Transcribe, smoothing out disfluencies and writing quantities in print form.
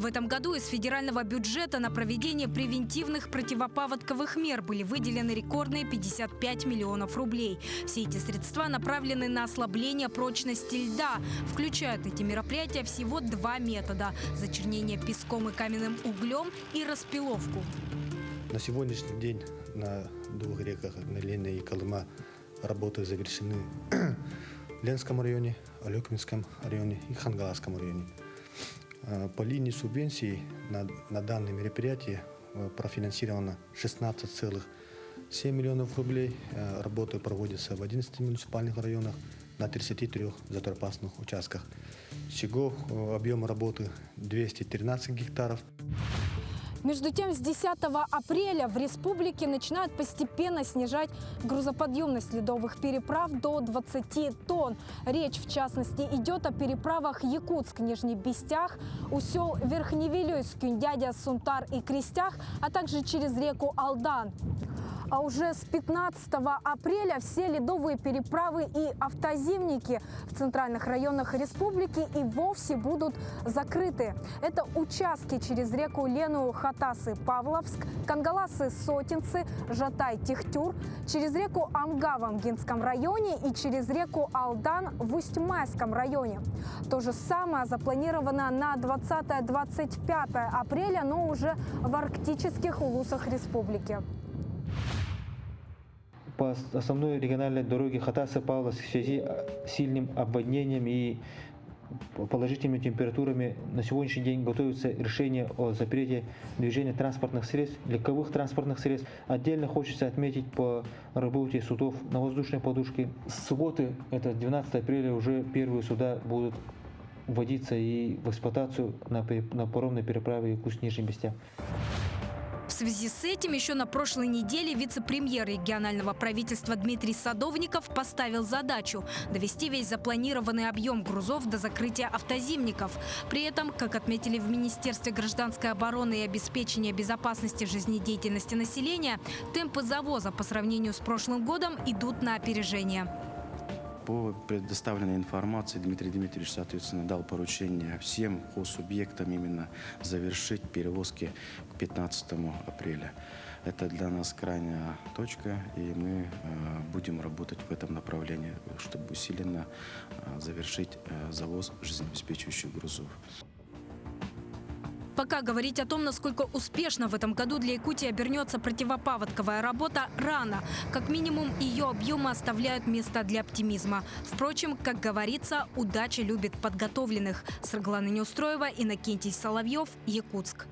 В этом году из федерального бюджета на проведение превентивных противопаводковых мер были выделены рекордные 55 миллионов рублей. Все эти средства направлены на ослабление прочности льда. Включают эти мероприятия всего два метода – зачернение песком и каменным углем и распиловку. На сегодняшний день на двух реках, на Лене и Колыма, работы завершены в Ленском районе, Алекминском районе и Хангаласском районе. По линии субвенций на данное мероприятие профинансировано 16,7 миллионов рублей. Работы проводятся в 11 муниципальных районах на 33 заторопасных участках. Всего объем работы 213 гектаров. Между тем, с 10 апреля в республике начинают постепенно снижать грузоподъемность ледовых переправ до 20 тонн. Речь, в частности, идет о переправах Якутск, Нижний Бестях, у сел Верхневилюйск, Кюндядя, Сунтар и Крестях, а также через реку Алдан. А уже с 15 апреля все ледовые переправы и автозимники в центральных районах республики и вовсе будут закрыты. Это участки через реку Лену, Хатасы-Павловск, Кангаласы-Сотинцы, Жатай-Тихтюр, через реку Амга в Амгинском районе и через реку Алдан в Усть-Майском районе. То же самое запланировано на 20-25 апреля, но уже в арктических улусах республики. По основной региональной дороге Хатасы-Павловск в связи с сильным обводнением и положительными температурами на сегодняшний день готовится решение о запрете движения транспортных средств, легковых транспортных средств. Отдельно хочется отметить по работе судов на воздушной подушке. С субботы, это 12 апреля, уже первые суда будут вводиться и в эксплуатацию на паромной переправе Якутск-Нижний Бестях. В связи с этим еще на прошлой неделе вице-премьер регионального правительства Дмитрий Садовников поставил задачу довести весь запланированный объем грузов до закрытия автозимников. При этом, как отметили в Министерстве гражданской обороны и обеспечения безопасности жизнедеятельности населения, темпы завоза по сравнению с прошлым годом идут на опережение. По предоставленной информации Дмитрий Дмитриевич, соответственно, дал поручение всем хозсубъектам именно завершить перевозки к 15 апреля. Это для нас крайняя точка, и мы будем работать в этом направлении, чтобы усиленно завершить завоз жизнеобеспечивающих грузов. Пока говорить о том, насколько успешно в этом году для Якутии обернется противопаводковая работа, рано. Как минимум, ее объемы оставляют место для оптимизма. Впрочем, как говорится, удача любит подготовленных. Светлана Неустроева, Иннокентий Соловьев, Якутск.